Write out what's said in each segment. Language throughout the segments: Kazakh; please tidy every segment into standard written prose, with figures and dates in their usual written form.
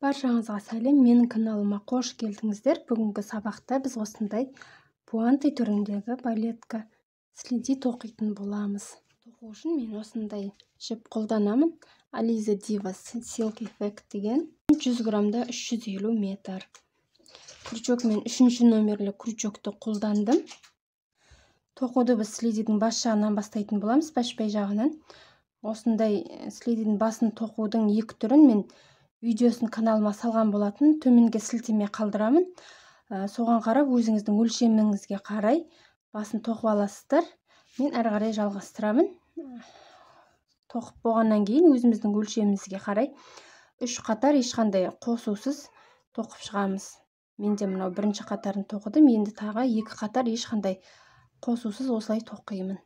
Баршаңызға сәлем, менің каналыма қош келдіңіздер. Бүгінгі сабақта біз осындай пуанты түріндегі балетка следи тоқитын боламыз. Тоқу үшін мен осындай жіп қолданамын. Alize Diva Silk Effect деген 100 грамда 350 метр. Крючок мен 3 номерлі крючокты қолдандым. Тоқуды біз следидің бас жағынан бастайтын боламыз, башпай жағынан. Осындай следидің басын тоқудың екі түрін мен видеосын каналыма салған болатын, төменге сілтеме қалдырамын. Соған қарап өзіңіздің өлшеміңізге қарай басын тоқып аласыздар. Мен әрі қарай жалғастырамын. Тоқып болғаннан кейін өзіміздің өлшемімізге қарай 3 қатар ешқандай қосусыз тоқып шығамыз. Менде мынау бірінші қатарын тоқыдым, енді тағы 2 қатар ешқандай қосусыз осылай тоқимын.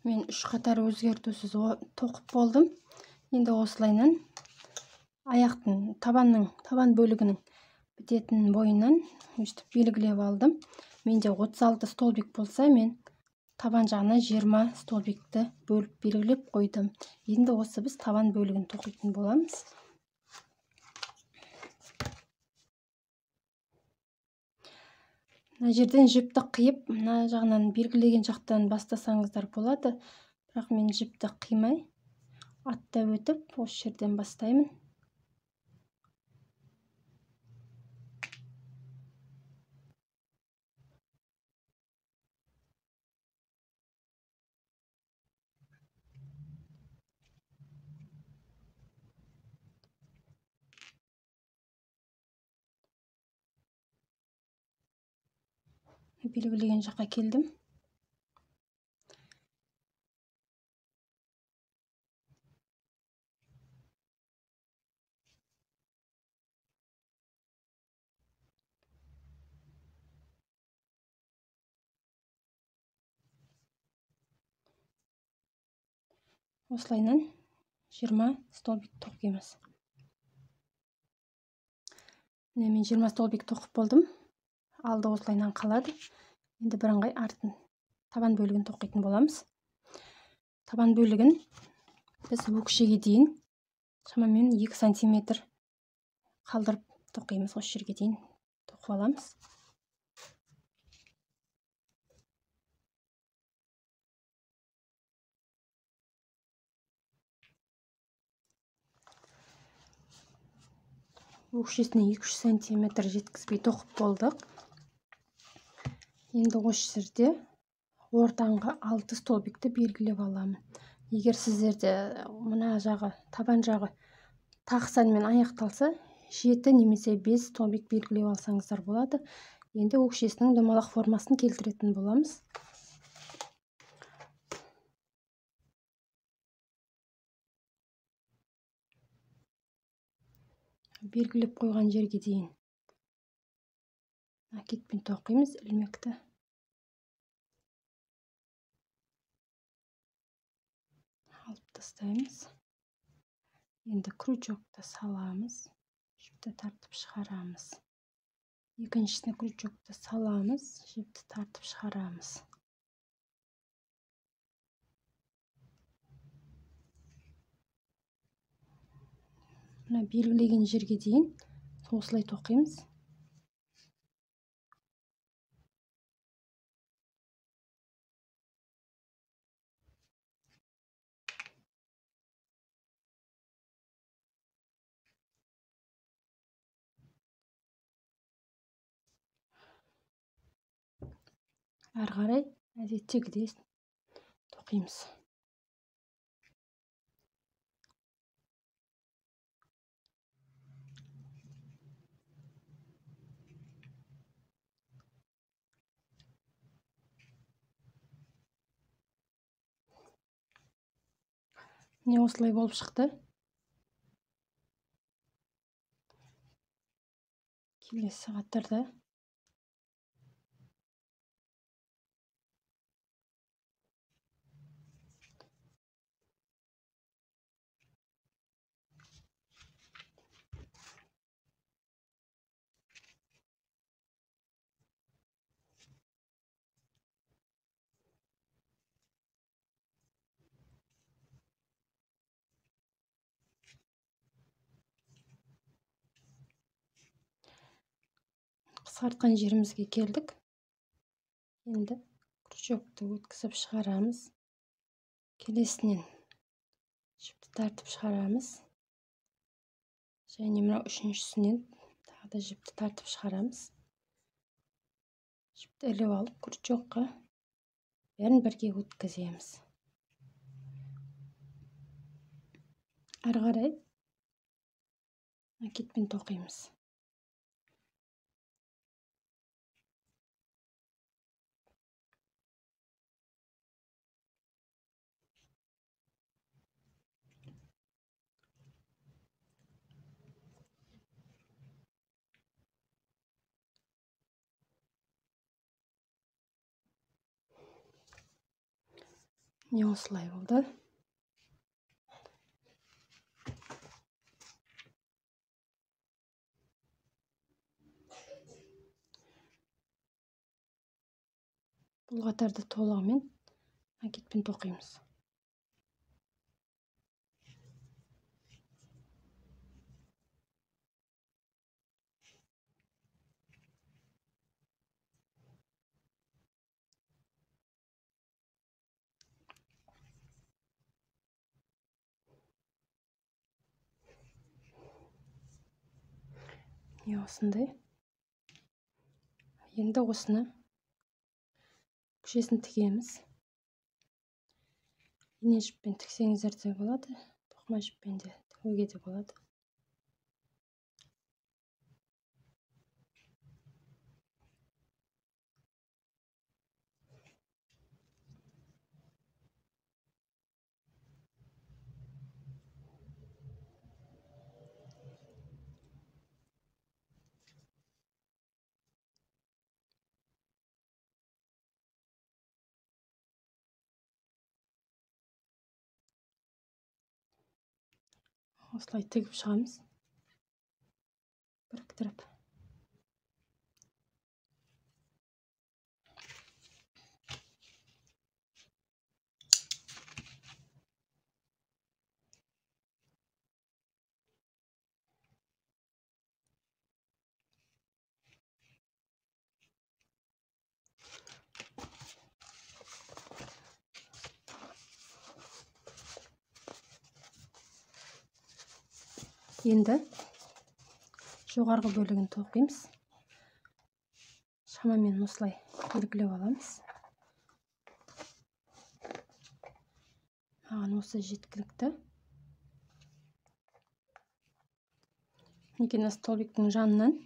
Мен 3 қатар өзгертусіз тоқып болдым. Енді осылайынан аяқтың табан бөлігінің бітетін бойынан өстіп белгілеп алдым. Менде 36 столбик болса, мен табан жағына 20 столбикті бөліп белгілеп қойдым. Енді осы біз табан бөлігін тоқитын боламыз. Мына жерден жіпті қиып, мына жағынан белгілеген жақтан бастасаңыздар болады. Бірақ мен жіпті қимай, аттап өтіп, осы жерден бастаймын. Белгілеген жаққа келдім. Осылайынан 20 столбик тоқимыз. Мен 20 столбик тоқып болдым. Алды осылайынан қалады. Енді бірыңғай артын табан бөлігін тоқитын боламыз. Табан бөлігін біз өкшеге дейін шамамен 2 сантиметр қалдырып тоқимыз. Осы жерге дейін тоқып аламыз. Өкшесіне 2-3 сантиметр жеткізбей тоқып болдық. Енді осы жерде ортаңғы 6 столбикті белгілеп аламын. Егер сіздерде мына жағы, табан жағы тақсанмен аяқталса, 7 немесе 5 столбик белгілеп алсаңыздар болады. Енді өкшесінің домалақ формасын келтіретін боламыз. Белгілеп қойған жерге дейін накидпен тоқимыз ілмекті. Алып тастаймыз. Енді крючокты саламыз. Жіпті тартып шығарамыз. Екіншісіне крючокты саламыз. Жіпті тартып шығарамыз. Мына белгілеген жерге дейін осылай тоқимыз. Әрі қарай әдеттегідей тоқимыз. Міне осылай болып шықты. Келесі қатарда қысқартқан жерімізге келдік. Енді крючокты өткізіп шығарамыз. Келесінен жіпті тартып шығарамыз. Және мынау үшіншісінен тағы да жіпті тартып шығарамыз. Жіпті іліп алып, крючокқа бәрін бірге өткіземіз. Ары қарай накидпен тоқимыз. Не осылай болды. Бұл қатарды толығымен накидпен тоқимыз. Не осындай. Енді осыны көшесін тігеміз. Ине жіппен тіксеңіздер де болады, тоқыма жіппен де тігуге де болады. Осылай тігіп шығамыз. Біріктіріп. Енді жоғарғы бөлігін тоқимыз. Шамамен осылай белгілеп аламыз. Маған осы жеткілікті. Мінекей столбиктің жанынан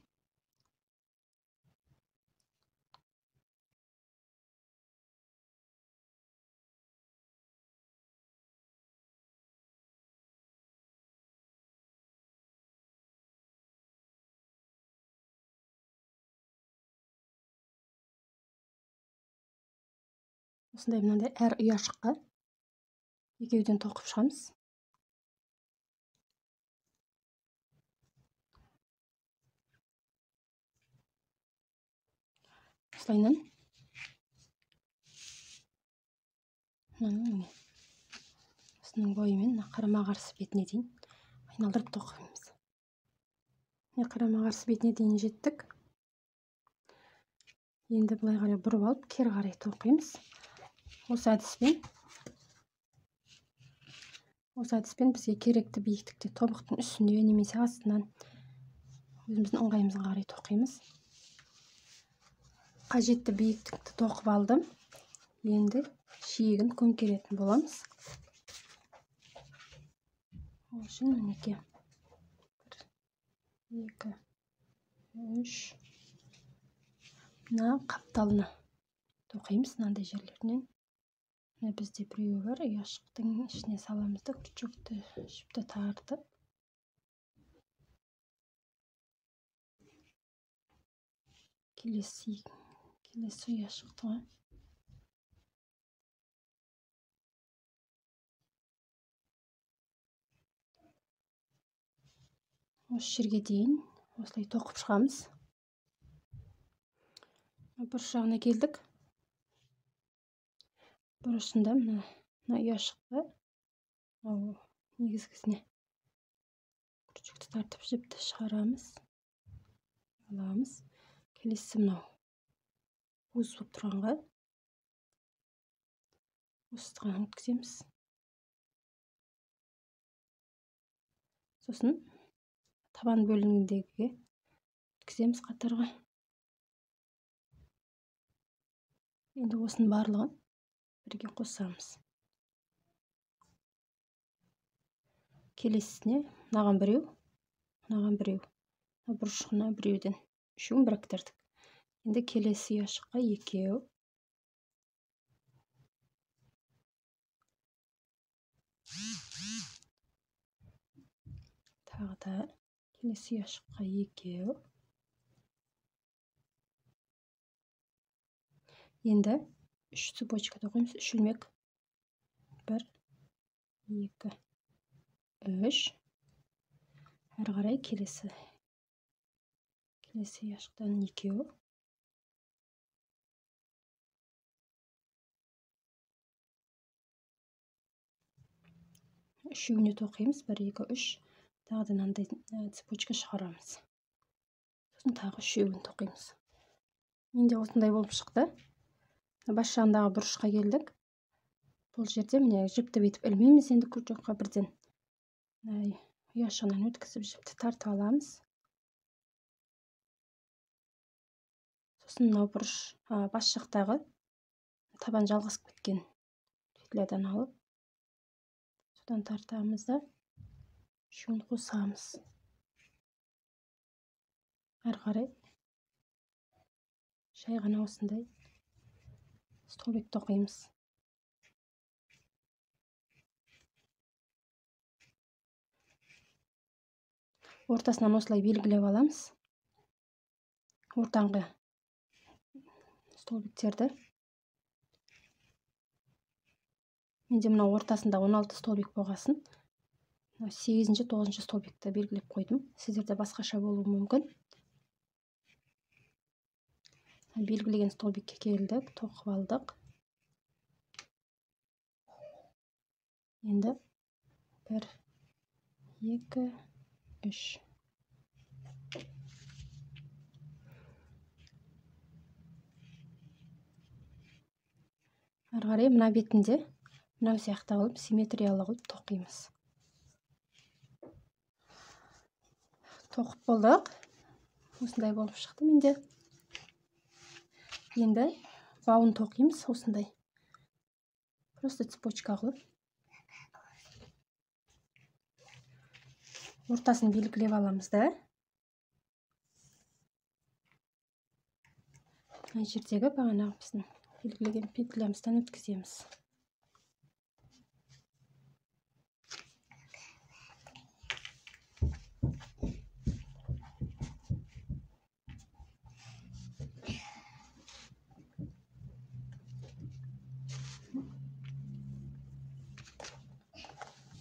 осындай мынандай әр ұяшыққа екеуден тоқып шығамыз. Осылайынан осының бойымен қарама-қарсы бетіне дейін айналдырып тоқимыз. Қарама-қарсы бетіне дейін жеттік. Енді былай қарай бұрып алып, кері қарай тоқимыз. Осы әдіспен бізге керекті биіктікте тобықтың үстіне немесе астынан өзіміздің ыңғайымызға қарай тоқимыз. Қажетті биіктікті тоқып алдым. Енді шиегін көмкеретін боламыз. Ол үшін мінекей 1, 2, 3 мына қапталына тоқимыз, мынандай жерлерінен. Бізде біреуі бар, ұяшықтың ішіне саламыз да крючокты жіпті тартып. Келесі ұяшықты ғой. Осы жерге дейін осылай тоқып шығамыз. Бұрыш жағына келдік. Бұрышында мына ұяшыққа негізгісіне крючокты тартып жіпті шығарамыз. Аламыз. келесі мынау уыз болып тұрғанға осыған өткіземіз. Сосын табан бөлігіндегіге өткіземіз қатарға. Енді осының барлығын бірге қосамыз. Келесісіне мынаған біреу, мынаған біреу, бұрышына біреуден үшеуін біріктірдік. Енді келесі ұяшыққа екеу, тағы да келесі ұяшыққа екеу. Енді 3 цепочка тоқимыз, 3 ilmek. 1, 2, 3. Әрі қарай келесі ұяшықтан екеу. Үшеуіне тоқимыз, 1, 2, 3. Тағы да мынандай цепочка шығарамыз. Сосын тағы үшеуін тоқимыз. Енді осындай болып шықты. Бас жағындағы бұрышқа келдік. Бұл жерде міне жіпті бүйтіп ілмейміз, енді көкжаққа бірден ұяшығынан өткізіп жіпті тартып аламыз. Сосын мынау бұрыш бас жақтағы табан жалғасып кеткен петлядан алып, содан тартамыз да үшеуін қосамыз. Әрі қарай жай ғана осындай столбик тоқимыз. Ортасынан осылай белгілеп аламыз. Ортаңғы столбиктерді. Менде мынау ортасында 16 столбик болғасын. 8-ші, 9-ші столбикті белгілеп қойдым. Сіздерде басқаша болуы мүмкін. Белгілеген столбикке келдік, тоқып алдық. Енді 1, 2, 3. Әрі қарай мына бетінде мынау сияқты қылып симметриялы қылып тоқимыз. Тоқып болдық. Осындай болып шықты менде. Енді бауын тоқимыз осындай. Просто цепочка қылып. Ортасын белгілеп аламыз да. Мына жердегі бағанағы біздің белгілеген петлямыздан өткіземіз.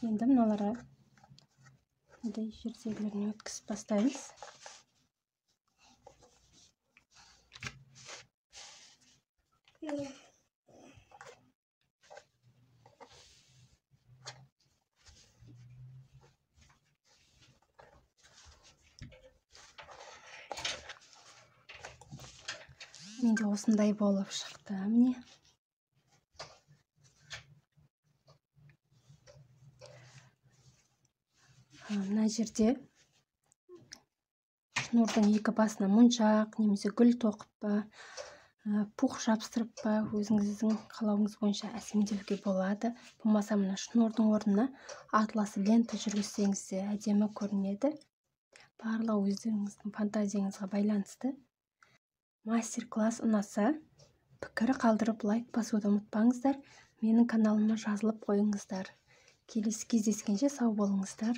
Енді мыналарға мындай жердегілеріне өткізіп бастаймыз. Менде осындай болып шықты. Міне. Мына жерде шнурдың екі басына моншақ немесе гүл тоқып па, пух жабыстырып па, өзіңіздің қалауыңыз бойынша әсемделуге болады. Болмаса мына шнурдың орнына атлас лента жүргізсеңіз де әдемі көрінеді. Барлығы өздеріңіздің фантазияңызға байланысты. Мастер-класс ұнаса, пікір қалдырып лайк басуды ұмытпаңыздар. Менің каналыма жазылып қойыңыздар. Келесі кездескенше сау болыңыздар.